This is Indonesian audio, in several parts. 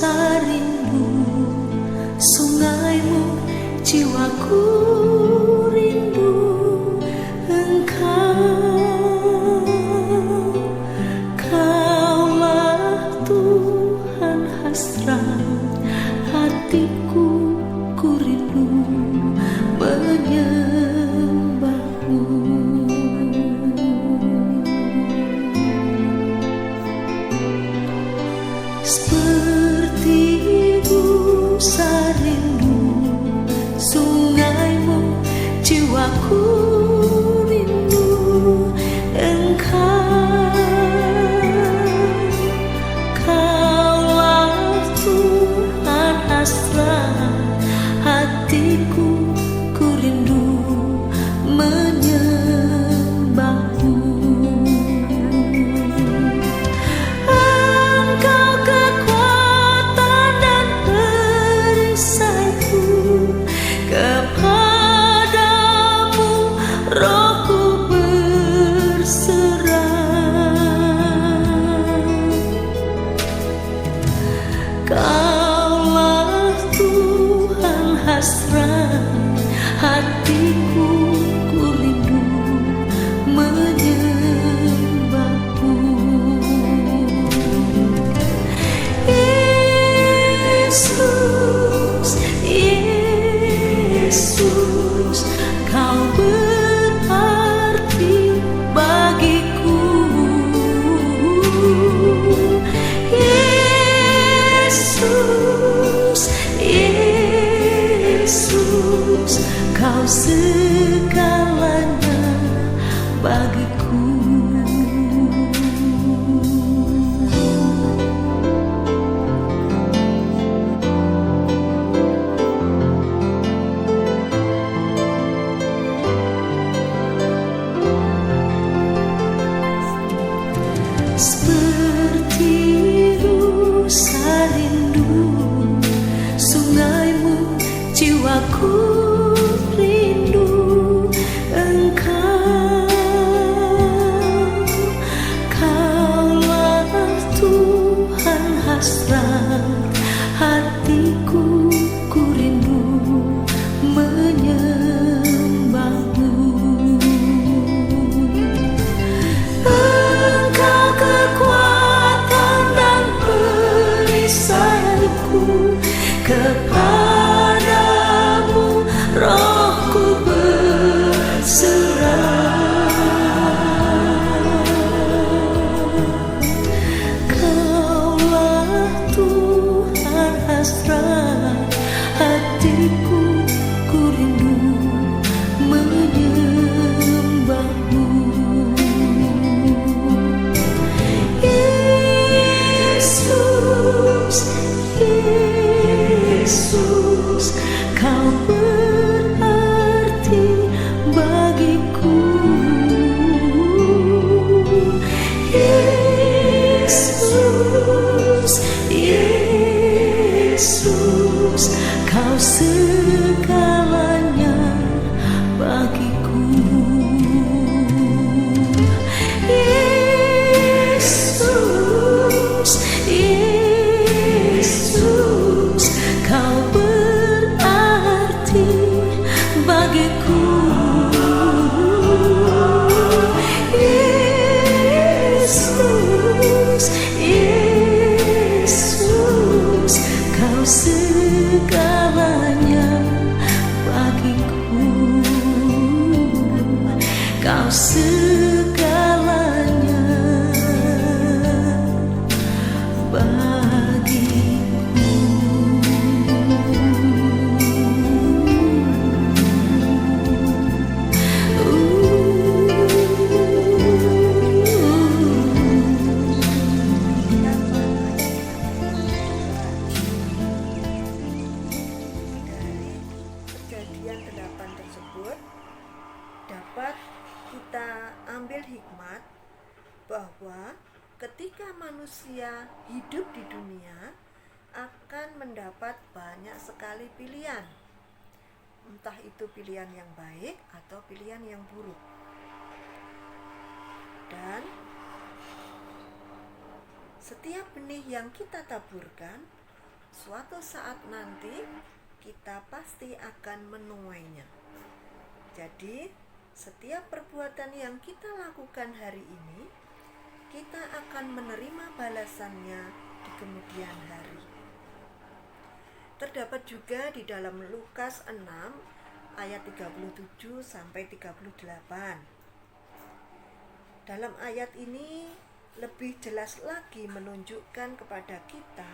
rasa rindu sungaimu, jiwaku rindu Engkau. Kaulah Tuhan hasrat hatiku, ku rindu menyembahmu. Seperti busa rindu sungaimu, jiwaku rindu Engkau. Kaulah Tuhan hasrat hatiku, ku rindu menyembahmu. Engkau kekuatan dan perisaiku, kepadamu rohku berserah. Kaulah Tuhan hasrat hatiku, ku rindu menyembahmu. Yesus, Yesus, Kau berarti bagiku. Yesus, Yesus, Kau segalanya bagiku. Seperti rusa rindu sungaimu, jiwaku rindu Engkau. Kaulah Tuhan hasrat hatiku, ku rindu menyembahmu. Engkau kekuatan dan perisaiku, kepadamu rohku berserah. Kaulah Tuhan hasrat hatiku, ku rindu menyembahmu. Yesus, Yesus, Kau berarti bagiku. Yesus, Yesus, Kau segalanya bagiku. Yesus, Yesus, Kau berarti bagiku. Yesus, Yesus, Kau segalanya bagiku. Kau segalanya bagiku. Kejadian 8 tersebut dapat kita ambil hikmat bahwa ketika manusia hidup di dunia akan mendapat banyak sekali pilihan, entah itu pilihan yang baik atau pilihan yang buruk. Dan setiap benih yang kita taburkan suatu saat nanti kita pasti akan menuainya. Jadi, setiap perbuatan yang kita lakukan hari ini, kita akan menerima balasannya di kemudian hari. Terdapat juga di dalam Lukas 6 ayat 37 sampai 38. Dalam ayat ini lebih jelas lagi menunjukkan kepada kita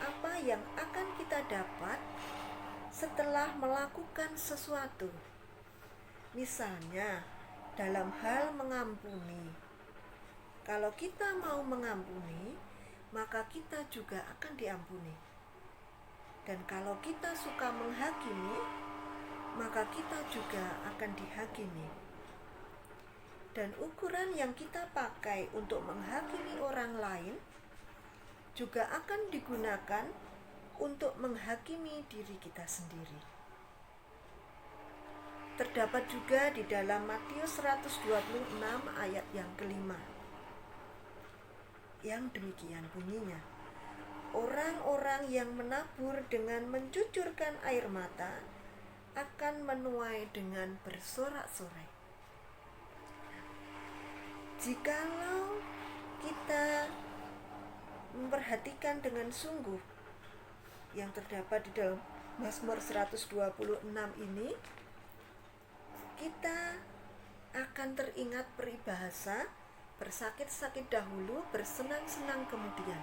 apa yang akan kita dapat setelah melakukan sesuatu. Misalnya, dalam hal mengampuni. Kalau kita mau mengampuni, maka kita juga akan diampuni. Dan kalau kita suka menghakimi, maka kita juga akan dihakimi. Dan ukuran yang kita pakai untuk menghakimi orang lain juga akan digunakan untuk menghakimi diri kita sendiri. Terdapat juga di dalam Matius 126 ayat yang kelima, yang demikian bunyinya, orang-orang yang menabur dengan mencucurkan air mata akan menuai dengan bersorak-sorai. Jikalau kita memperhatikan dengan sungguh yang terdapat di dalam Mazmur 126 ini, kita akan teringat peribahasa bersakit-sakit dahulu, bersenang-senang kemudian,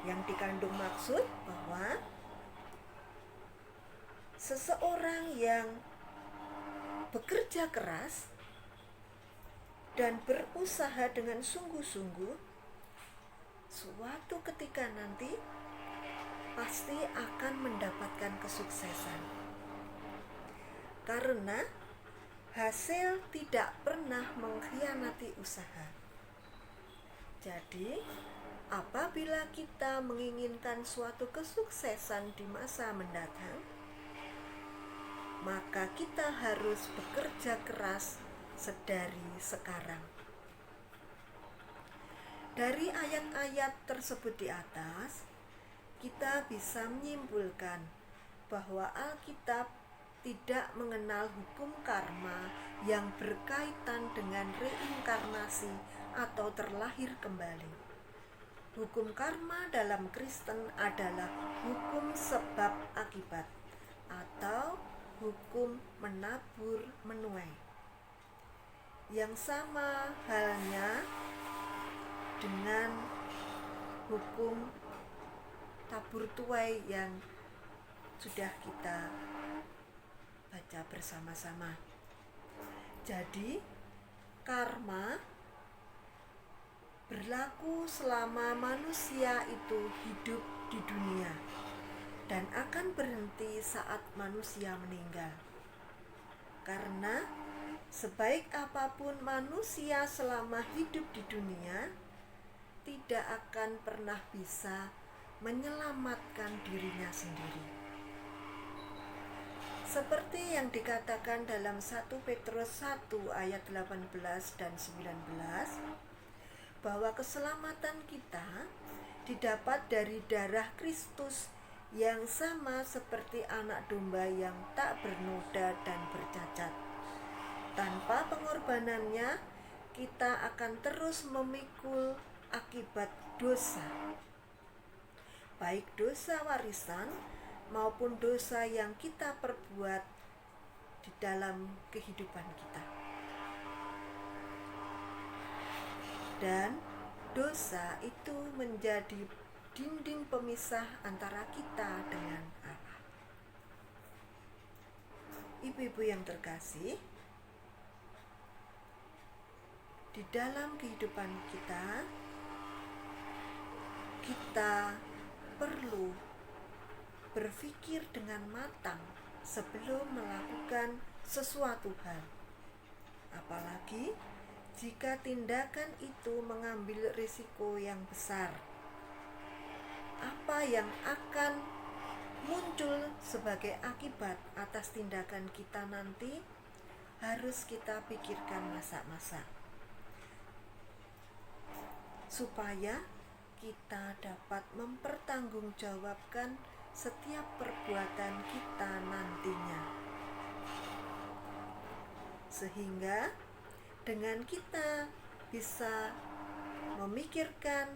yang dikandung maksud bahwa seseorang yang bekerja keras dan berusaha dengan sungguh-sungguh, suatu ketika nanti pasti akan mendapatkan kesuksesan, karena hasil tidak pernah mengkhianati usaha. Jadi, apabila kita menginginkan suatu kesuksesan di masa mendatang, maka kita harus bekerja keras sedari sekarang. Dari ayat-ayat tersebut di atas, kita bisa menyimpulkan bahwa Alkitab tidak mengenal hukum karma yang berkaitan dengan reinkarnasi atau terlahir kembali. Hukum karma dalam Kristen adalah hukum sebab akibat atau hukum menabur menuai. Yang sama halnya dengan hukum tabur tuai yang sudah kita baca bersama-sama. Jadi, karma berlaku selama manusia itu hidup di dunia dan akan berhenti saat manusia meninggal. Karena sebaik apapun manusia selama hidup di dunia, tidak akan pernah bisa menyelamatkan dirinya sendiri. Seperti yang dikatakan dalam 1 Petrus 1 ayat 18 dan 19, bahwa keselamatan kita didapat dari darah Kristus yang sama seperti anak domba yang tak bernoda dan bercacat. Tanpa pengorbanannya, kita akan terus memikul akibat dosa, baik dosa warisan maupun dosa yang kita perbuat di dalam kehidupan kita. Dan dosa itu menjadi dinding pemisah antara kita dengan Allah. Ibu-ibu yang terkasih, di dalam kehidupan kita, kita perlu berpikir dengan matang sebelum melakukan sesuatu hal. Apalagi jika tindakan itu mengambil risiko yang besar. Apa yang akan muncul sebagai akibat atas tindakan kita nanti harus kita pikirkan masak-masak, supaya kita dapat mempertanggungjawabkan setiap perbuatan kita nantinya. Sehingga dengan kita bisa memikirkan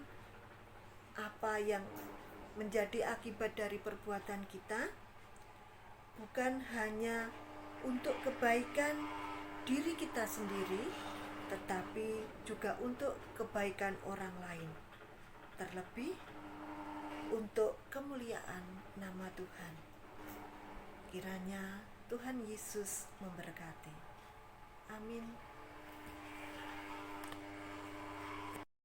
apa yang menjadi akibat dari perbuatan kita, bukan hanya untuk kebaikan diri kita sendiri, tetapi juga untuk kebaikan orang lain, terlebih untuk kemuliaan nama Tuhan. Kiranya Tuhan Yesus memberkati. Amin.